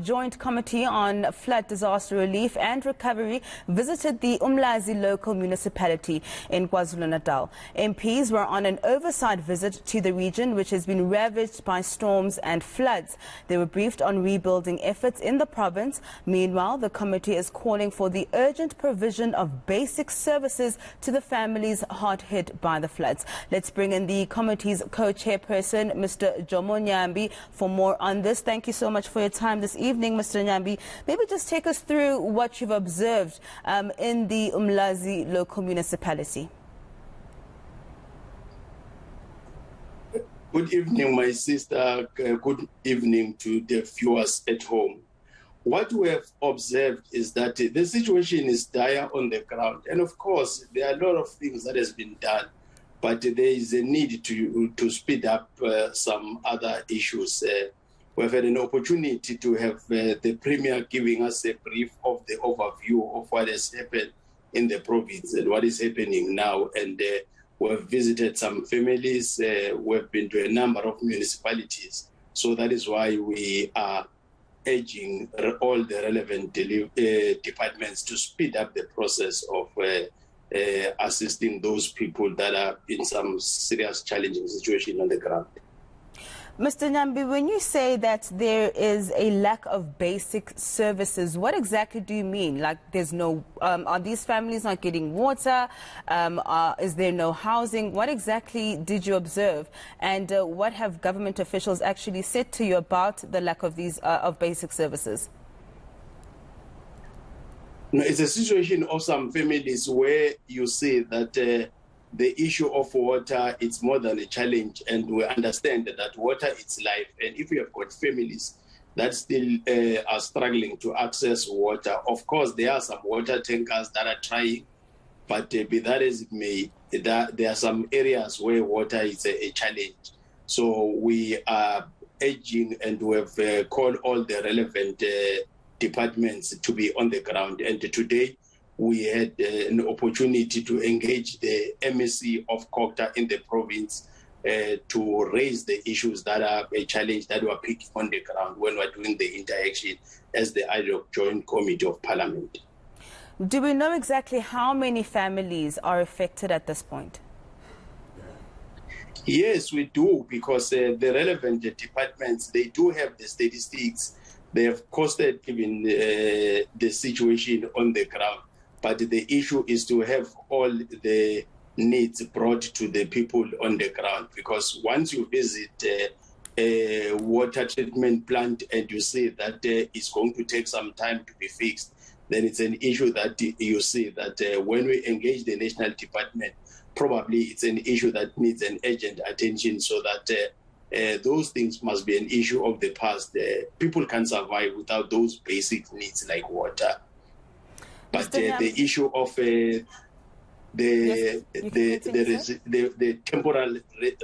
Joint Committee on Flood Disaster Relief and Recovery visited the Umlazi Local Municipality in KwaZulu-Natal. MPs were on an oversight visit to the region, which has been ravaged by storms and floods. They were briefed on rebuilding efforts in the province. Meanwhile, the committee is calling for the urgent provision of basic services to the families hard hit by the floods. Let's bring in the committee's co-chairperson, Mr. Jomo Nyambi, for more on this. Thank you so much for your time this evening, Mr. Nyambi. Maybe just take us through what you've observed in the Umlazi Local Municipality. Good evening, my sister. Good evening to the viewers at home. What we have observed is that the situation is dire on the ground. And of course, there are a lot of things that has been done, but there is a need to speed up some other issues. We've had an opportunity to have the Premier giving us a brief of the overview of what has happened in the province and what is happening now. And we've visited some families. We've been to a number of municipalities. So that is why we are urging all the relevant departments to speed up the process of assisting those people that are in some serious challenging situation on the ground. Mr. Nyambi, when you say that there is a lack of basic services, what exactly do you mean? Like there's no, are these families not getting water? Is there no housing? What exactly did you observe? And what have government officials actually said to you about the lack of these of basic services? No, it's a situation of some families where you see that the issue of water, it's more than a challenge, and we understand that water is life. And if you have got families that still are struggling to access water, of course, there are some water tankers that are trying, but be that as it may, there are some areas where water is a challenge. So we are urging, and we have called all the relevant departments to be on the ground. And today, we had an opportunity to engage the MSC of COCTA in the province to raise the issues that are a challenge that we're picking on the ground when we're doing the interaction as the Ad Hoc Joint Committee of Parliament. Do we know exactly how many families are affected at this point? Yes, we do, because the relevant departments, they do have the statistics. They have costed even the situation on the ground. But the issue is to have all the needs brought to the people on the ground, because once you visit a water treatment plant and you see that it's going to take some time to be fixed, then it's an issue that you see that when we engage the national department, probably it's an issue that needs an urgent attention, so that those things must be an issue of the past. People can survive without those basic needs like water. But the issue of the temporal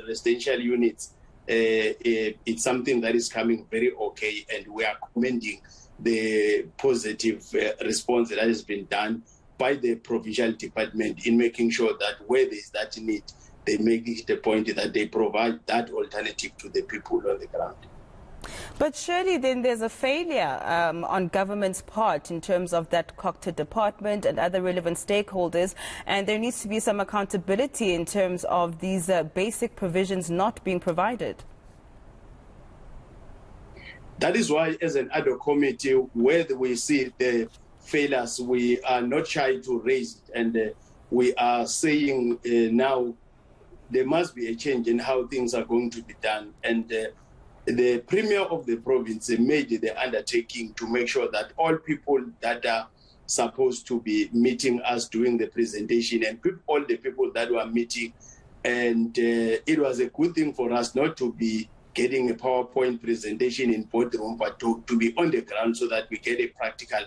residential units, it's something that is coming very okay, and we are commending the positive response that has been done by the provincial department in making sure that where there is that need, they make it the point that they provide that alternative to the people on the ground. But surely then there's a failure on government's part in terms of that COCTA department and other relevant stakeholders, and there needs to be some accountability in terms of these basic provisions not being provided. That is why, as an ad hoc committee, where we see the failures, we are not shy to raise it, and we are saying now there must be a change in how things are going to be done. And the Premier of the province made the undertaking to make sure that all people that are supposed to be meeting us during the presentation, and all the people that were meeting, and it was a good thing for us not to be getting a PowerPoint presentation in boardroom, but to be on the ground so that we get a practical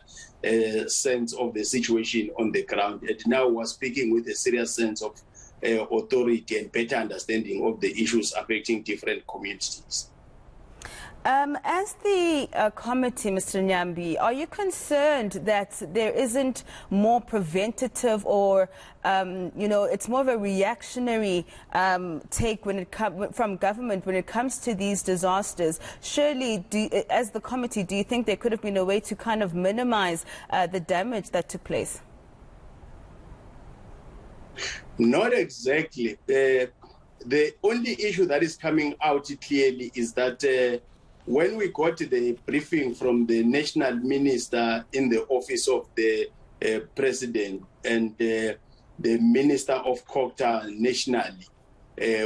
sense of the situation on the ground. And now we're speaking with a serious sense of authority and better understanding of the issues affecting different communities. As the committee, Mr. Nyambi, are you concerned that there isn't more preventative or, it's more of a reactionary take from government when it comes to these disasters? Surely, as the committee, do you think there could have been a way to kind of minimize the damage that took place? Not exactly. The only issue that is coming out clearly is that when we got the briefing from the national minister in the office of the president and the minister of culture nationally,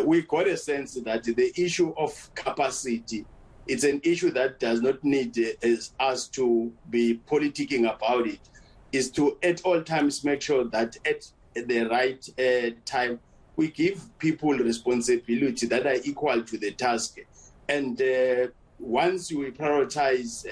we got a sense that the issue of capacity, it's an issue that does not need us to be politicking about it, is to at all times make sure that at the right time we give people responsibility that are equal to the task. And once we prioritize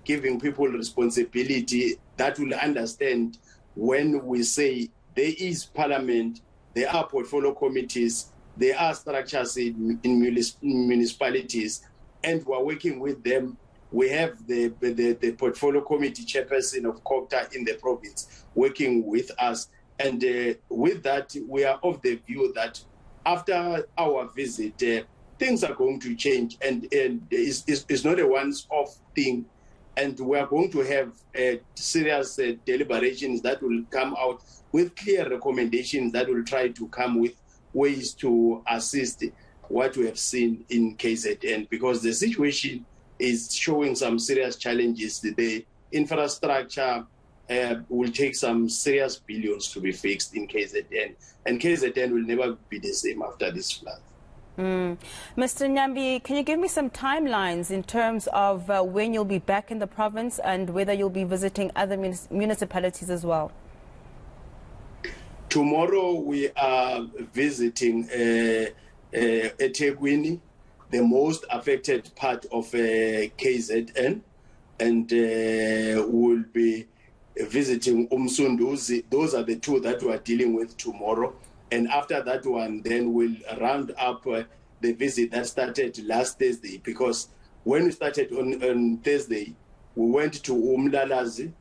giving people responsibility, that will understand when we say there is parliament, there are portfolio committees, there are structures in municipalities, and we're working with them. We have the portfolio committee chairperson of COCTA in the province working with us. And with that, we are of the view that after our visit, things are going to change, and it's not a once-off thing. And we are going to have serious deliberations that will come out with clear recommendations that will try to come with ways to assist what we have seen in KZN, because the situation is showing some serious challenges. The infrastructure will take some serious billions to be fixed in KZN, and KZN will never be the same after this flood. Mr. Nyambi, can you give me some timelines in terms of when you'll be back in the province and whether you'll be visiting other municipalities as well? Tomorrow we are visiting eThekwini, the most affected part of KZN, and we'll be visiting Umsunduzi. Those are the two that we are dealing with tomorrow. And after that one, then we'll round up the visit that started last Thursday, because when we started on Thursday, we went to Umlazi,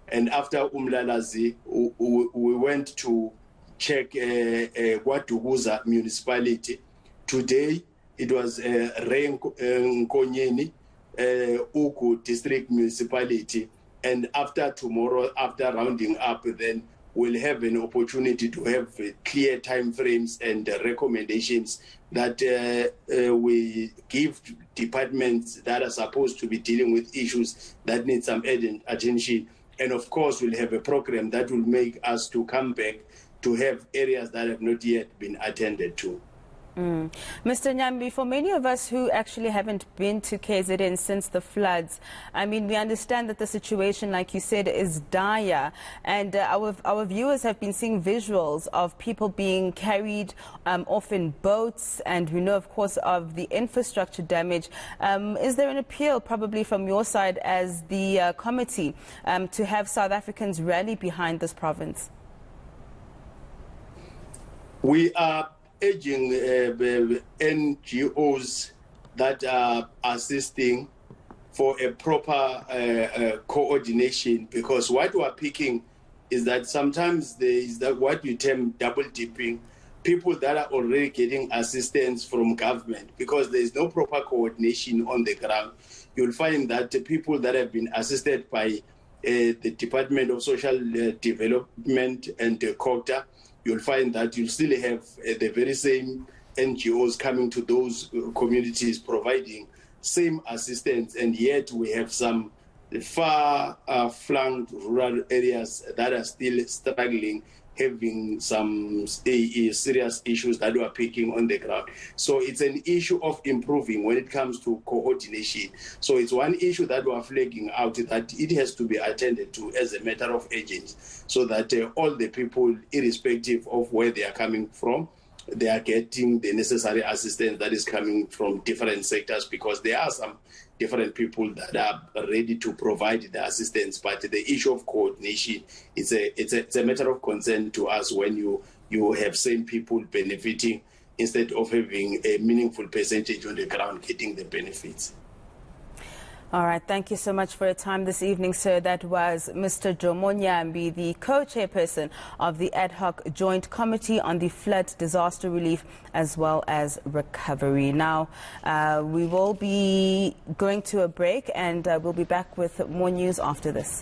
and after Umlazi, we went to check KwaDukuza municipality. Today, it was Nkonyeni, Uku district municipality. And after tomorrow, after rounding up, then we'll have an opportunity to have clear time frames and recommendations that we give departments that are supposed to be dealing with issues that need some urgent attention. And of course, we'll have a program that will make us to come back to have areas that have not yet been attended to. Mr. Nyambi, for many of us who actually haven't been to KZN since the floods, I mean, we understand that the situation, like you said, is dire, and our viewers have been seeing visuals of people being carried off in boats, and we know, of course, of the infrastructure damage. Is there an appeal probably from your side as the committee to have South Africans rally behind this province? We are urging NGOs that are assisting for a proper coordination, because what we are picking is that sometimes there is what we term double dipping, people that are already getting assistance from government, because there is no proper coordination on the ground. You'll find that the people that have been assisted by the Department of Social Development and the COCTA, you'll find that you'll still have the very same NGOs coming to those communities providing same assistance, and yet we have some far-flung rural areas that are still struggling, having some serious issues that we are picking on the ground. So it's an issue of improving when it comes to coordination. So it's one issue that we are flagging out, that it has to be attended to as a matter of urgency, so that all the people, irrespective of where they are coming from, they are getting the necessary assistance that is coming from different sectors, because there are some different people that are ready to provide the assistance. But the issue of coordination, it's a matter of concern to us when you have same people benefiting instead of having a meaningful percentage on the ground getting the benefits. All right, thank you so much for your time this evening, sir. That was Mr. Jomo Nyambi, the co-chairperson of the Ad Hoc Joint Committee on the Flood Disaster Relief as well as Recovery. Now, we will be going to a break and we'll be back with more news after this.